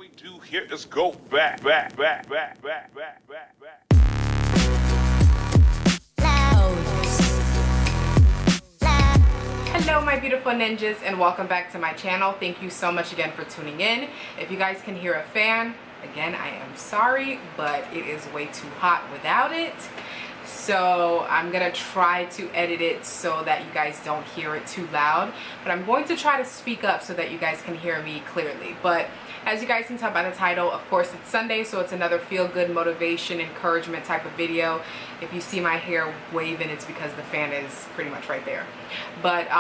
we do here is go back. Hello my beautiful ninjas, and welcome back to my channel. Thank you so much again for tuning in. If you guys can hear a fan, again, I am sorry, but it is way too hot without it. So I'm gonna try to edit it so that you guys don't hear it too loud, but I'm going to try to speak up so that you guys can hear me clearly. But as you guys can tell by the title, of course it's Sunday, so it's another feel-good motivation encouragement type of video. If you see my hair waving, it's because the fan is pretty much right there. But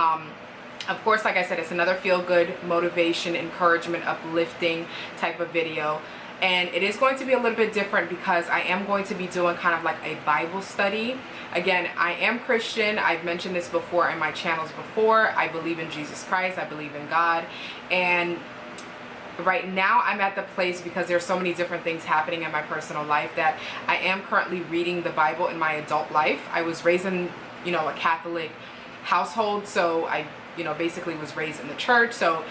of course, like I said, it's another feel-good motivation encouragement uplifting type of video. And it is going to be a little bit different because I am going to be doing kind of like a Bible study. Again, I am Christian. I've mentioned this before in my channels before. I believe in Jesus Christ. I believe in God. And right now I'm at the place, because there's so many different things happening in my personal life, that I am currently reading the Bible in my adult life. I was raised in, a Catholic household. So I, basically was raised in the church. So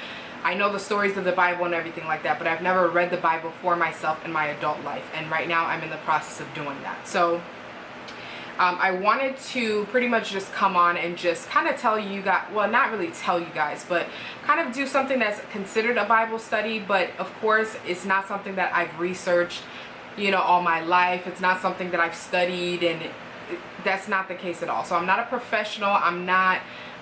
I know the stories of the Bible and everything like that, but I've never read the Bible for myself in my adult life. And right now I'm in the process of doing that. So I wanted to pretty much just come on and just kind of tell you guys, well, not really tell you guys, but kind of do something that's considered a Bible study. But of course, it's not something that I've researched, all my life. It's not something that I've studied, and that's not the case at all. So I'm not a professional.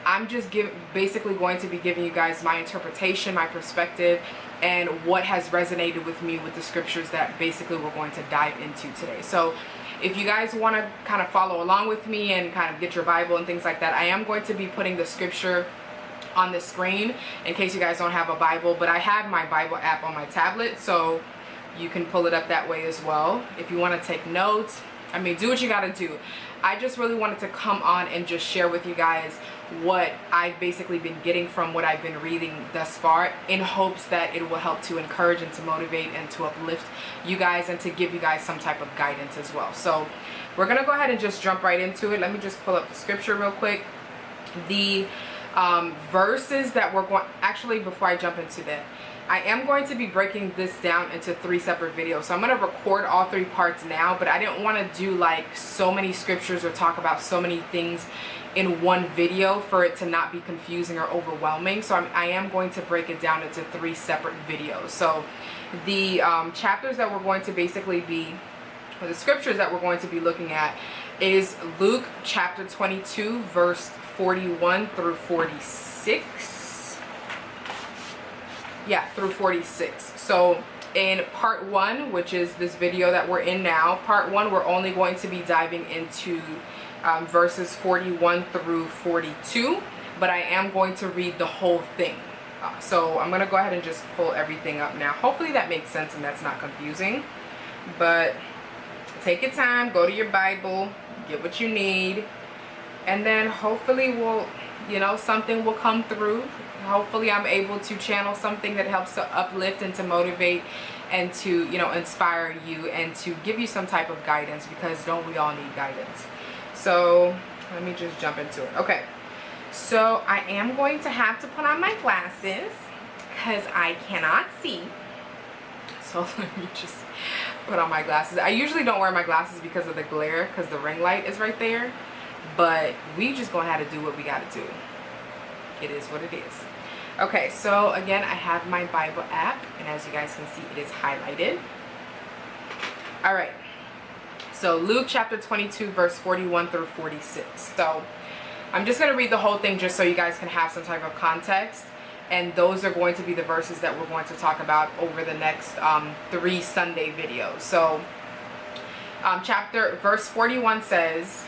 I'm just basically going to be giving you guys my interpretation, my perspective, and what has resonated with me with the scriptures that basically we're going to dive into today. So if you guys want to kind of follow along with me and kind of get your Bible and things like that, I am going to be putting the scripture on the screen in case you guys don't have a Bible. But I have my Bible app on my tablet, so you can pull it up that way as well. If you want to take notes, do what you got to do. I just really wanted to come on and just share with you guys what I've basically been getting from what I've been reading thus far, in hopes that it will help to encourage and to motivate and to uplift you guys and to give you guys some type of guidance as well. So we're gonna go ahead and just jump right into it. Let me just pull up the scripture real quick. The verses that we're going, actually before I jump into that, I am going to be breaking this down into 3 separate videos. So I'm going to record all 3 parts now, but I didn't want to do like so many scriptures or talk about so many things in one video for it to not be confusing or overwhelming. So I am going to break it down into 3 separate videos. So the chapters that we're going to basically be, or the scriptures that we're going to be looking at, is Luke chapter 22 verse 41 through 46. Yeah, through 46. So in part 1, which is this video that we're in now, part 1, we're only going to be diving into verses 41 through 42, but I am going to read the whole thing. So I'm going to go ahead and just pull everything up now. Hopefully that makes sense and that's not confusing. But take your time, go to your Bible, get what you need, and then hopefully something will come through. Hopefully I'm able to channel something that helps to uplift and to motivate and to, inspire you and to give you some type of guidance, because don't we all need guidance? So let me just jump into it. Okay, so I am going to have to put on my glasses because I cannot see. So let me just put on my glasses. I usually don't wear my glasses because of the glare, because the ring light is right there. But we just gonna have to do what we gotta do. It is what it is. Okay, so again, I have my Bible app, and as you guys can see, it is highlighted. All right, so Luke chapter 22 verse 41 through 46. So I'm just going to read the whole thing just so you guys can have some type of context, and those are going to be the verses that we're going to talk about over the next 3 Sunday videos. So verse 41 says,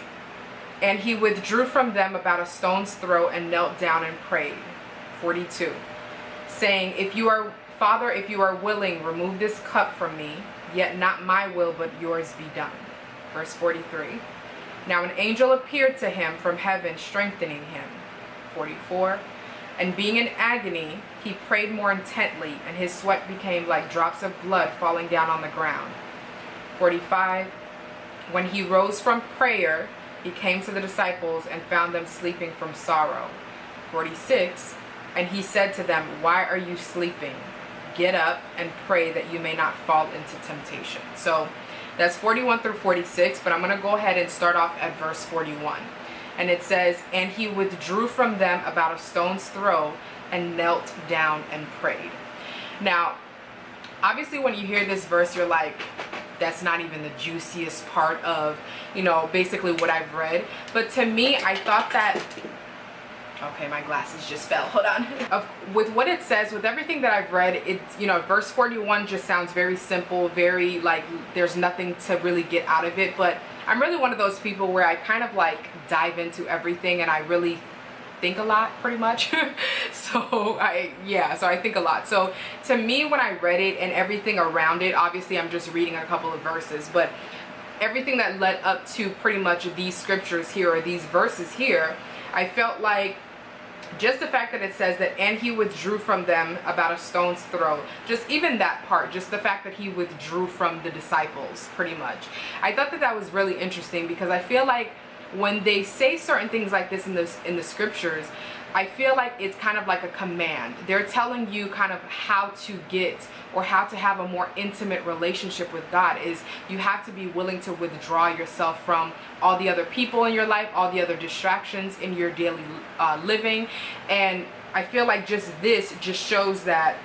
"And he withdrew from them about a stone's throw and knelt down and prayed." 42, saying, Father, if you are willing, remove this cup from me, yet not my will but yours be done. Verse 43, now an angel appeared to him from heaven, strengthening him. 44, and being in agony, he prayed more intently, and his sweat became like drops of blood falling down on the ground. 45, when he rose from prayer, he came to the disciples and found them sleeping from sorrow. 46, and he said to them, why are you sleeping? get up and pray that you may not fall into temptation. So that's 41 through 46, but I'm going to go ahead and start off at verse 41. And it says, and he withdrew from them about a stone's throw and knelt down and prayed. Now, obviously when you hear this verse, you're like, that's not even the juiciest part of, you know, basically what I've read. But to me, I thought that, okay, my glasses just fell, hold on. With what it says, with everything that I've read, it's, you know, verse 41 just sounds very simple, very like there's nothing to really get out of it. But I'm really one of those people where I kind of like dive into everything and I really think a lot, pretty much. so I think a lot. So to me, when I read it and everything around it, obviously I'm just reading a couple of verses, but everything that led up to pretty much these scriptures here, or these verses here, I felt like just the fact that it says that, and he withdrew from them about a stone's throw, just even that part, just the fact that he withdrew from the disciples, pretty much. I thought that that was really interesting, because I feel like when they say certain things like this in the scriptures, I feel like it's kind of like a command. They're telling you kind of how to get, or how to have a more intimate relationship with God. Is you have to be willing to withdraw yourself from all the other people in your life, all the other distractions in your daily living. And I feel like just this just shows that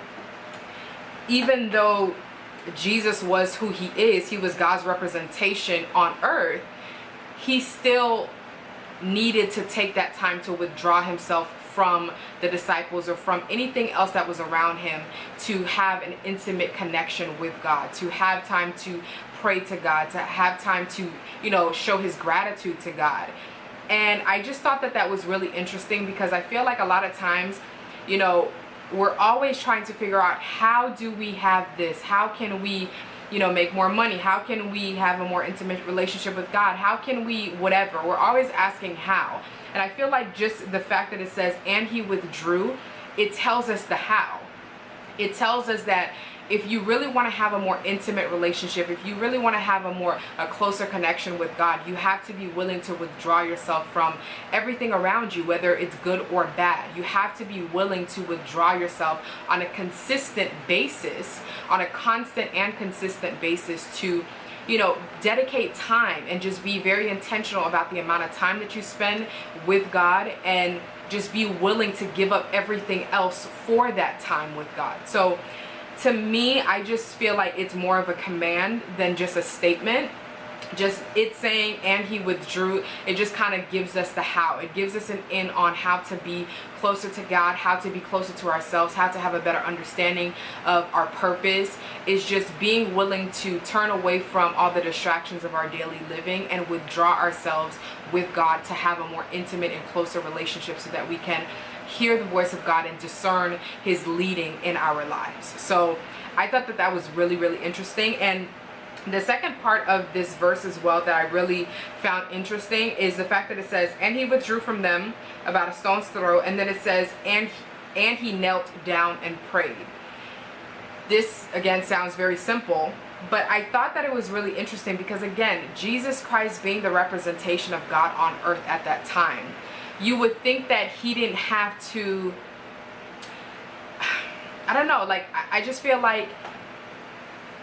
even though Jesus was who he is, he was God's representation on earth, he still needed to take that time to withdraw himself from the disciples or from anything else that was around him, to have an intimate connection with God, to have time to pray to God, to have time to, you know, show his gratitude to God. And I just thought that that was really interesting, because I feel like a lot of times, you know, we're always trying to figure out, how do we have this? How can we, you know, make more money? How can we have a more intimate relationship with God? How can we whatever? We're always asking how. And I feel like just the fact that it says, and he withdrew, it tells us the how. It tells us that if you really want to have a more intimate relationship, if you really want to have a closer connection with God, you have to be willing to withdraw yourself from everything around you, whether it's good or bad. You have to be willing to withdraw yourself on a consistent basis, on a constant and consistent basis, to, you know, dedicate time and just be very intentional about the amount of time that you spend with God, and just be willing to give up everything else for that time with God. So to me, I just feel like it's more of a command than just a statement. Just it saying, and he withdrew, it just kind of gives us the how. It gives us an in on how to be closer to God, how to be closer to ourselves, how to have a better understanding of our purpose. Is just being willing to turn away from all the distractions of our daily living and withdraw ourselves with God, to have a more intimate and closer relationship, so that we can hear the voice of God and discern his leading in our lives. So I thought that that was really, really interesting. And the second part of this verse as well that I really found interesting is the fact that it says, and he withdrew from them about a stone's throw, and then it says, and he knelt down and prayed. This again sounds very simple, but I thought that it was really interesting, because again, Jesus Christ being the representation of God on earth at that time, you would think that he didn't have to, I don't know, like I just feel like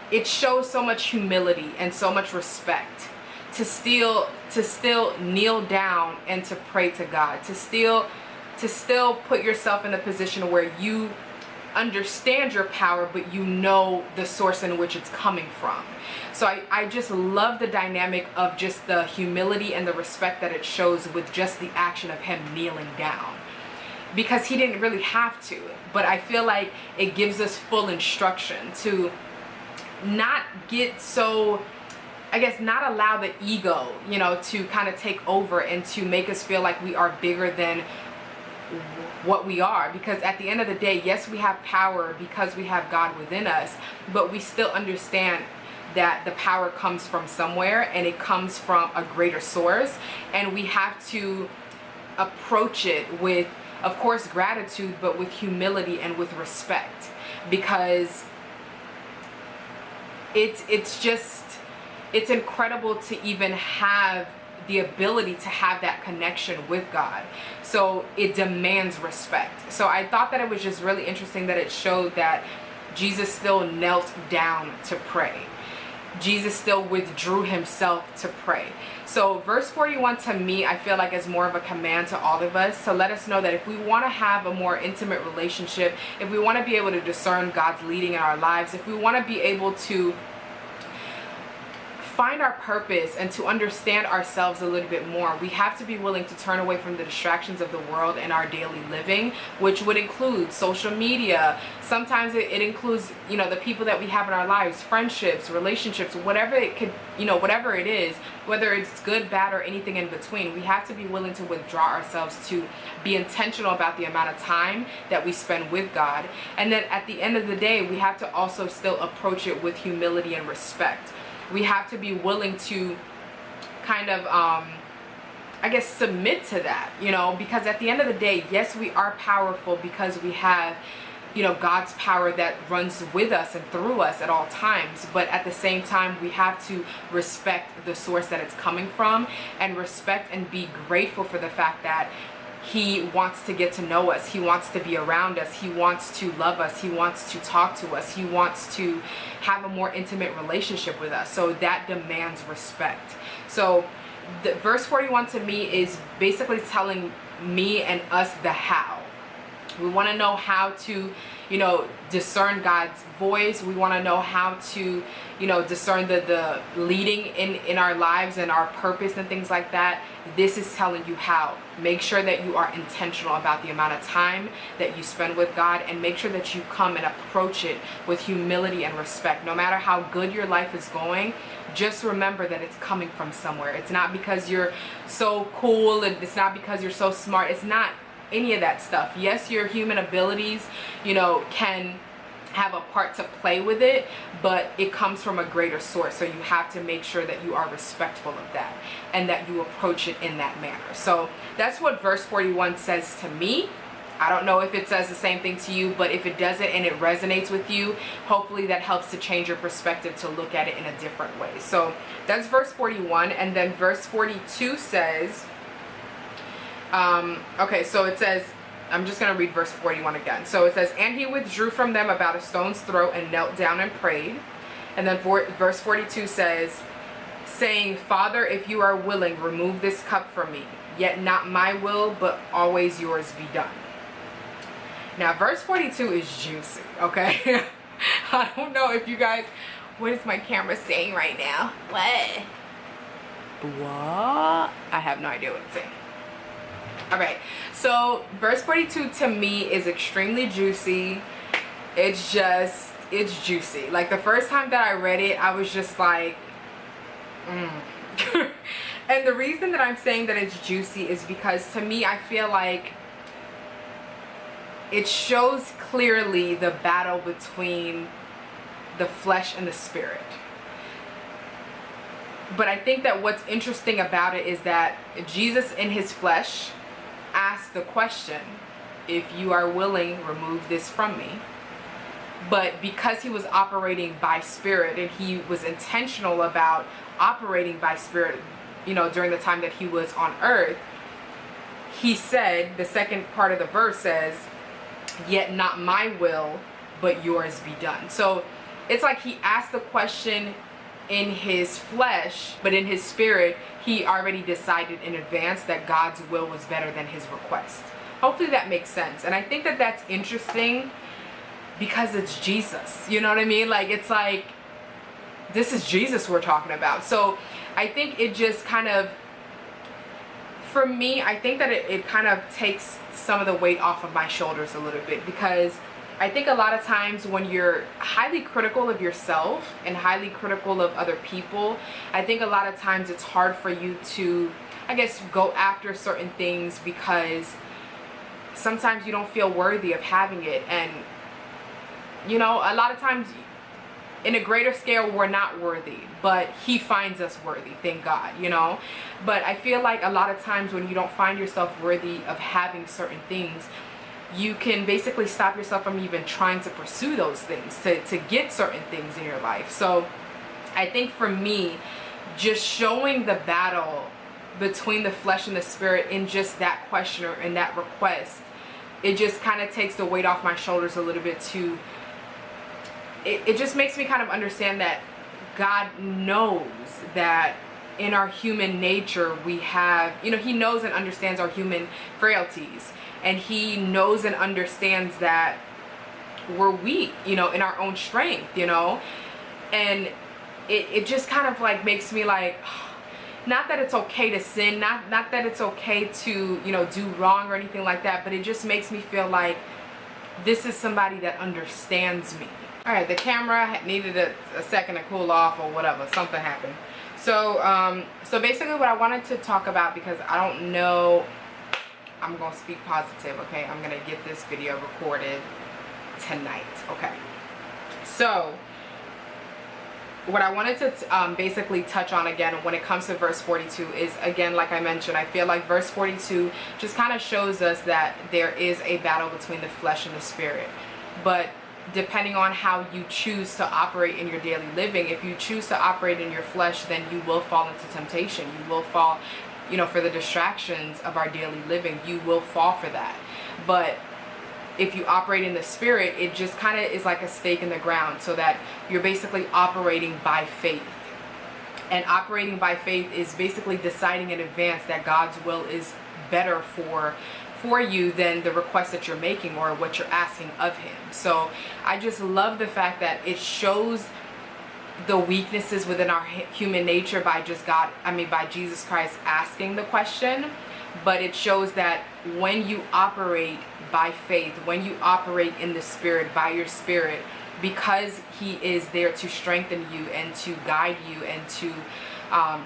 it shows so much humility and so much respect to still kneel down and to pray to God, to still put yourself in a position where you understand your power, but you know the source in which it's coming from. So I just love the dynamic of just the humility and the respect that it shows with just the action of him kneeling down, because he didn't really have to. But I feel like it gives us full instruction to not get so, I guess, not allow the ego, you know, to kind of take over and to make us feel like we are bigger than what we are. Because at the end of the day, yes, we have power because we have God within us, but we still understand that the power comes from somewhere, and it comes from a greater source, and we have to approach it with, of course, gratitude, but with humility and with respect, because it's incredible to even have the ability to have that connection with God. So it demands respect. So I thought that it was just really interesting that it showed that Jesus still knelt down to pray. Jesus still withdrew himself to pray. So verse 41 to me, I feel like is more of a command to all of us to let us know that if we want to have a more intimate relationship, if we want to be able to discern God's leading in our lives, if we want to be able to find our purpose and to understand ourselves a little bit more, we have to be willing to turn away from the distractions of the world in our daily living, which would include social media. Sometimes it includes, you know, the people that we have in our lives, friendships, relationships, whatever it could, you know, whatever it is, whether it's good, bad, or anything in between. We have to be willing to withdraw ourselves, to be intentional about the amount of time that we spend with God. And then at the end of the day, we have to also still approach it with humility and respect. We have to be willing to kind of, I guess, submit to that, you know, because at the end of the day, yes, we are powerful because we have, you know, God's power that runs with us and through us at all times. But at the same time, we have to respect the source that it's coming from, and respect and be grateful for the fact that he wants to get to know us. He wants to be around us. He wants to love us. He wants to talk to us. He wants to have a more intimate relationship with us. So that demands respect. So the verse 41 to me is basically telling me and us the how. We want to know how to, you know, discern God's voice. We want to know how to, you know, discern the leading in our lives and our purpose and things like that. This is telling you how. Make sure that you are intentional about the amount of time that you spend with God, and make sure that you come and approach it with humility and respect. No matter how good your life is going, just remember that it's coming from somewhere. It's not because you're so cool, and it's not because you're so smart. It's not any of that stuff. Yes, your human abilities, you know, can have a part to play with it, but it comes from a greater source. So you have to make sure that you are respectful of that and that you approach it in that manner. So that's what verse 41 says to me. I don't know if it says the same thing to you, but if it doesn't and it resonates with you, hopefully that helps to change your perspective to look at it in a different way. So that's verse 41. And then verse 42 says, okay, so it says, I'm just going to read verse 41 again. So it says, and he withdrew from them about a stone's throw and knelt down and prayed. And then verse 42 says, saying, Father, if you are willing, remove this cup from me. Yet not my will, but always yours be done. Now, verse 42 is juicy, okay? I don't know if you guys, what is my camera saying right now? What? I have no idea what it's saying. Alright, so verse 42 to me is extremely juicy. It's juicy. Like, the first time that I read it, I was just like, And the reason that I'm saying that it's juicy is because, to me, I feel like it shows clearly the battle between the flesh and the spirit. But I think that what's interesting about it is that Jesus in his flesh asked the question, if you are willing, remove this from me. But because he was operating by spirit, and he was intentional about operating by spirit, you know, during the time that he was on earth, he said, the second part of the verse says, yet not my will, but yours be done. So it's like he asked the question in his flesh, but in his spirit, he already decided in advance that God's will was better than his request. Hopefully that makes sense. And I think that that's interesting because it's Jesus. You know what I mean? Like, it's like, this is Jesus we're talking about. So I think it just kind of, for me, I think that it kind of takes some of the weight off of my shoulders a little bit, because I think a lot of times when you're highly critical of yourself and highly critical of other people, I think a lot of times it's hard for you to, I guess, go after certain things because sometimes you don't feel worthy of having it. And, you know, a lot of times in a greater scale, we're not worthy, but he finds us worthy, thank God, you know. But I feel like a lot of times when you don't find yourself worthy of having certain things, you can basically stop yourself from even trying to pursue those things, to get certain things in your life. So I think for me, just showing the battle between the flesh and the spirit in just that question or in that request, it just kind of takes the weight off my shoulders a little bit to it just makes me kind of understand that God knows that in our human nature we have, you know, he knows and understands our human frailties, and he knows and understands that we're weak, you know, in our own strength, you know. And it just kind of like makes me like, not that it's okay to sin, not that it's okay to, you know, do wrong or anything like that, but it just makes me feel like this is somebody that understands me. All right, the camera needed a second to cool off or whatever, something happened. So so basically what I wanted to talk about, because I don't know, I'm gonna speak positive, okay? I'm gonna get this video recorded tonight, okay? So what I wanted to basically touch on again when it comes to verse 42 is, again, like I mentioned, I feel like verse 42 just kind of shows us that there is a battle between the flesh and the spirit. But depending on how you choose to operate in your daily living, if you choose to operate in your flesh, then you will fall into temptation. You will fall, you know, for the distractions of our daily living, you will fall for that. But if you operate in the spirit, it just kind of is like a stake in the ground, so that you're basically operating by faith. And operating by faith is basically deciding in advance that God's will is better for you than the request that you're making or what you're asking of him. So I just love the fact that it shows the weaknesses within our human nature by by Jesus Christ asking the question. But it shows that when you operate by faith, when you operate in the spirit, by your spirit, because he is there to strengthen you and to guide you and to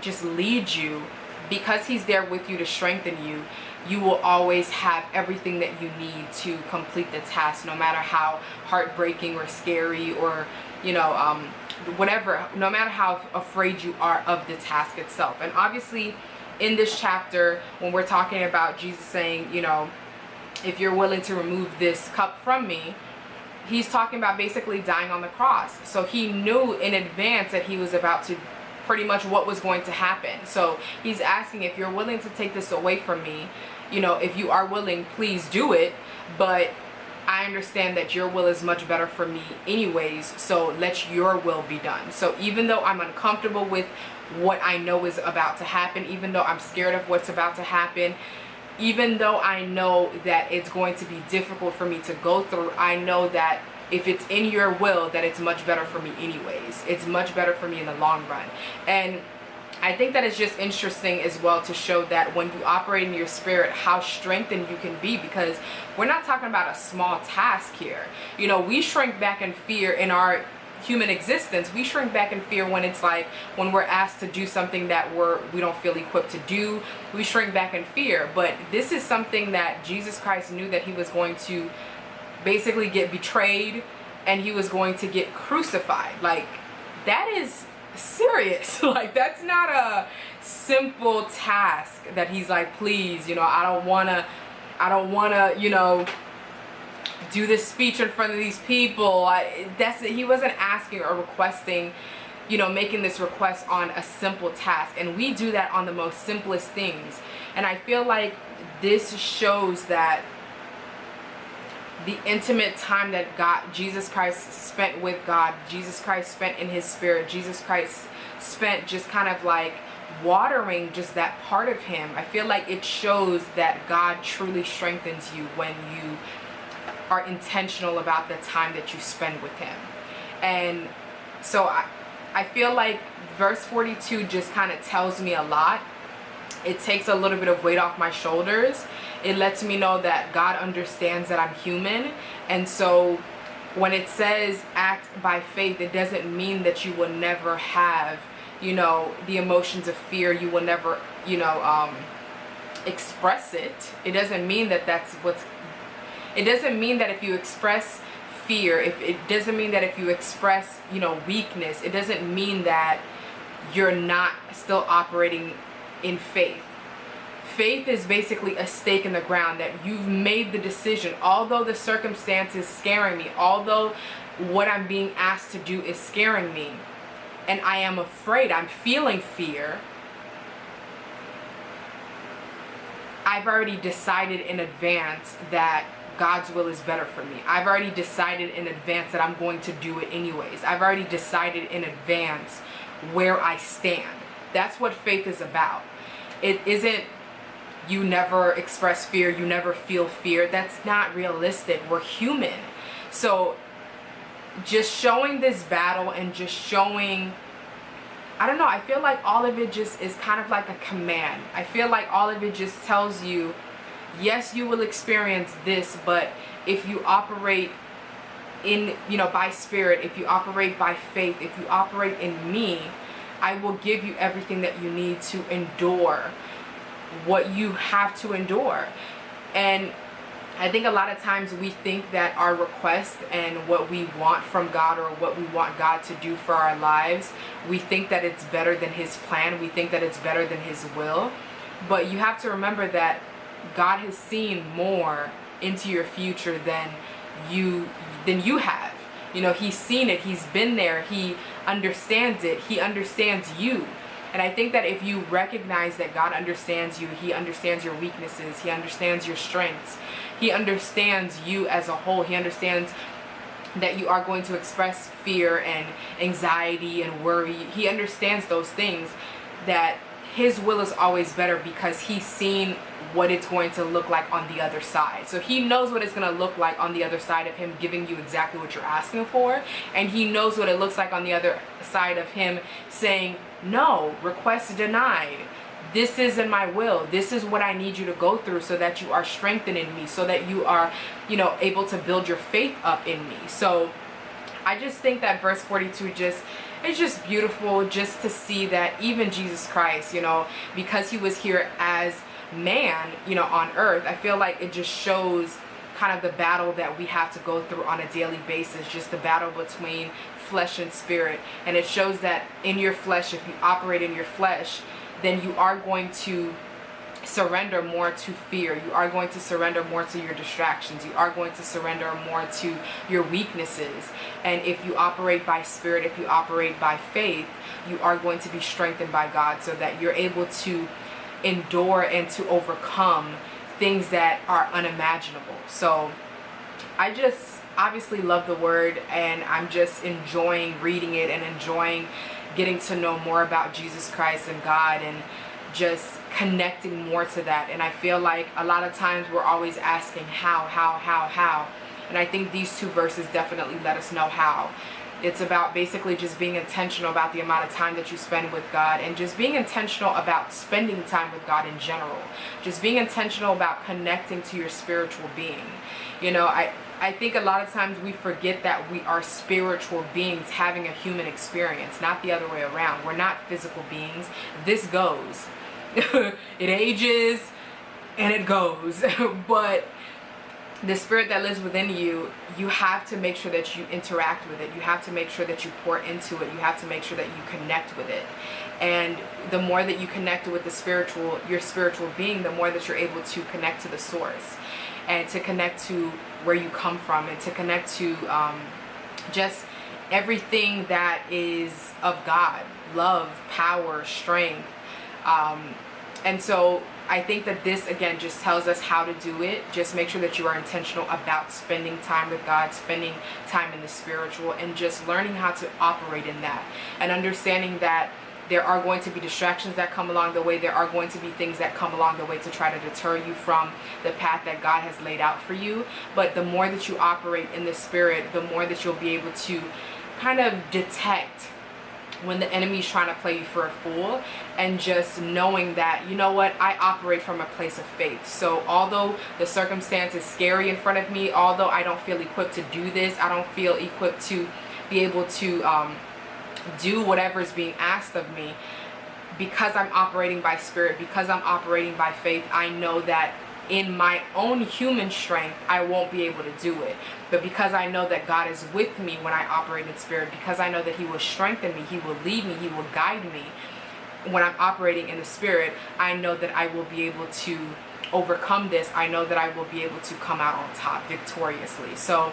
just lead you, because he's there with you to strengthen you, you will always have everything that you need to complete the task, no matter how heartbreaking or scary or, you know, whatever, no matter how afraid you are of the task itself. And obviously in this chapter, when we're talking about Jesus saying, you know, if you're willing to remove this cup from me, he's talking about basically dying on the cross. So he knew in advance that he was about to, pretty much what was going to happen. So he's asking, if you're willing to take this away from me, you know, if you are willing, please do it. But I understand that your will is much better for me anyways, so let your will be done. So even though I'm uncomfortable with what I know is about to happen, even though I'm scared of what's about to happen, even though I know that it's going to be difficult for me to go through, I know that if it's in your will, that it's much better for me anyways. It's much better for me in the long run. And I think that it's just interesting as well to show that when you operate in your spirit, how strengthened you can be, because we're not talking about a small task here. You know, we shrink back in fear in our human existence. We shrink back in fear when it's like, when we're asked to do something that we don't feel equipped to do, we shrink back in fear. But this is something that Jesus Christ knew that he was going to basically get betrayed and he was going to get crucified. Like, that is serious. Like, that's not a simple task that he's like, please, you know, I don't want to, you know, do this speech in front of these people. He wasn't asking or requesting, you know, making this request on a simple task. And we do that on the most simplest things. And I feel like this shows that the intimate time that Jesus Christ spent with God, Jesus Christ spent in his spirit, Jesus Christ spent just kind of like watering just that part of him. I feel like it shows that God truly strengthens you when you are intentional about the time that you spend with him. And so I feel like verse 42 just kind of tells me a lot. It takes a little bit of weight off my shoulders. It lets me know that God understands that I'm human. And so when it says act by faith, it doesn't mean that you will never have, you know, the emotions of fear. You will never, you know, express it. It doesn't mean that that's what's, it doesn't mean that if you express fear, it doesn't mean that if you express, you know, weakness, it doesn't mean that you're not still operating in faith. Faith is basically a stake in the ground that you've made the decision, although the circumstance is scaring me, although what I'm being asked to do is scaring me, and I am afraid, I'm feeling fear, I've already decided in advance that God's will is better for me. I've already decided in advance that I'm going to do it anyways. I've already decided in advance where I stand. That's what faith is about. It isn't you never express fear, you never feel fear. That's not realistic. We're human. So just showing this battle and just showing, I don't know, I feel like all of it just is kind of like a command. I feel like all of it just tells you, yes, you will experience this, but if you operate in, by spirit, if you operate by faith, if you operate in me, I will give you everything that you need to endure what you have to endure. And I think a lot of times we think that our request and what we want from God, or what we want God to do for our lives, we think that it's better than His plan. We think that it's better than His will. But you have to remember that God has seen more into your future than you have. He's seen it. He's been there. He understands it. He understands you. And I think that if you recognize that God understands you, He understands your weaknesses, He understands your strengths, He understands you as a whole, He understands that you are going to express fear and anxiety and worry. He understands those things, that His will is always better because He's seen what it's going to look like on the other side. So He knows what it's going to look like on the other side of Him giving you exactly what you're asking for. And He knows what it looks like on the other side of Him saying, no, request denied. This isn't my will. This is what I need you to go through so that you are strengthened in me, so that you are, able to build your faith up in me. So I just think that verse 42 it's just beautiful just to see that even Jesus Christ, because He was here as man, on earth, I feel like it just shows kind of the battle that we have to go through on a daily basis, just the battle between flesh and spirit. And it shows that in your flesh, if you operate in your flesh, then you are going to surrender more to fear. You are going to surrender more to your distractions. You are going to surrender more to your weaknesses. And if you operate by spirit, if you operate by faith, you are going to be strengthened by God, so that you're able to endure and to overcome things that are unimaginable. So I just obviously love the word, and I'm just enjoying reading it and enjoying getting to know more about Jesus Christ and God, and just connecting more to that. And I feel like a lot of times we're always asking how. And I think these two verses definitely let us know how. It's about basically just being intentional about the amount of time that you spend with God, and just being intentional about spending time with God in general. Just being intentional about connecting to your spiritual being. I think a lot of times we forget that we are spiritual beings having a human experience, not the other way around. We're not physical beings. This goes. It ages and it goes. But the spirit that lives within you, you have to make sure that you interact with it. You have to make sure that you pour into it. You have to make sure that you connect with it. And the more that you connect with your spiritual being, the more that you're able to connect to the source, and to connect to where you come from, and to connect to just everything that is of God: love, power, strength. And so I think that this, again, just tells us how to do it. Just make sure that you are intentional about spending time with God, spending time in the spiritual, and just learning how to operate in that, and understanding that there are going to be distractions that come along the way. There are going to be things that come along the way to try to deter you from the path that God has laid out for you. But the more that you operate in the spirit, the more that you'll be able to kind of detect when the enemy is trying to play you for a fool, and just knowing that, you know what, I operate from a place of faith. So although the circumstance is scary in front of me, although I don't feel equipped to do this, I don't feel equipped to be able to do whatever is being asked of me, because I'm operating by spirit, because I'm operating by faith, I know that in my own human strength I won't be able to do it. But because I know that God is with me when I operate in spirit, because I know that He will strengthen me, He will lead me, He will guide me when I'm operating in the spirit, I know that I will be able to overcome this. I know that I will be able to come out on top victoriously. So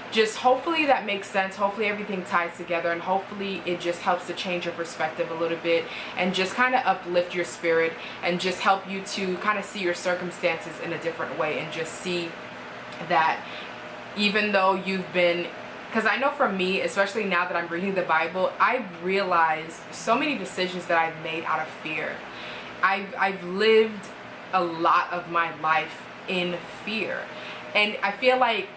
just hopefully that makes sense. Hopefully everything ties together, and hopefully it just helps to change your perspective a little bit, and just kind of uplift your spirit, and just help you to kind of see your circumstances in a different way, and just see that even though you've been, because I know for me, especially now that I'm reading the Bible, I've realized so many decisions that I've made out of fear. I've lived a lot of my life in fear, and I feel like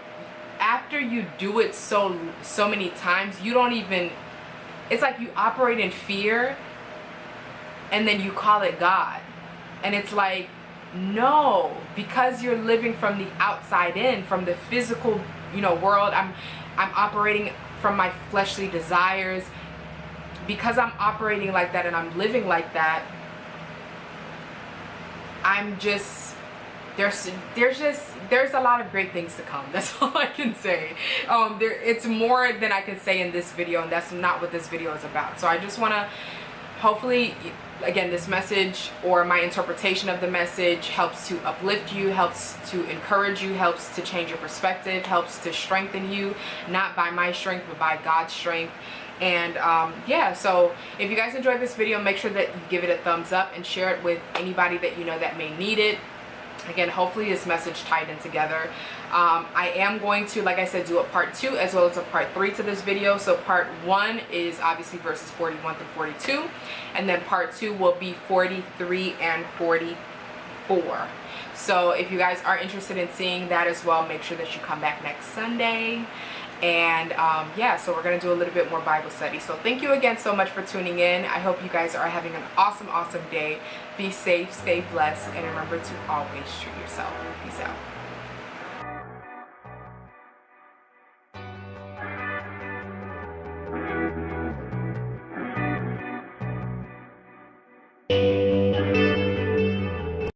after you do it so many times, you don't even, it's like you operate in fear and then you call it God. And it's like, no, because you're living from the outside in, from the physical, world. I'm operating from my fleshly desires. Because I'm operating like that and I'm living like that, I'm just, there's a lot of great things to come. That's all I can say. It's more than I can say in this video, and that's not what this video is about. So I just want to, hopefully, again, this message or my interpretation of the message helps to uplift you, helps to encourage you, helps to change your perspective, helps to strengthen you, not by my strength but by God's strength. And yeah, so if you guys enjoyed this video, make sure that you give it a thumbs up and share it with anybody that you know that may need it. Again, hopefully this message tied in together. I am going to, like I said, do a part 2 as well as a part 3 to this video. So part 1 is obviously verses 41 through 42, and then part 2 will be 43 and 44. So if you guys are interested in seeing that as well, make sure that you come back next Sunday. And yeah, so we're going to do a little bit more Bible study. So thank you again so much for tuning in. I hope you guys are having an awesome day. Be safe, stay blessed, and remember to always treat yourself. Peace out.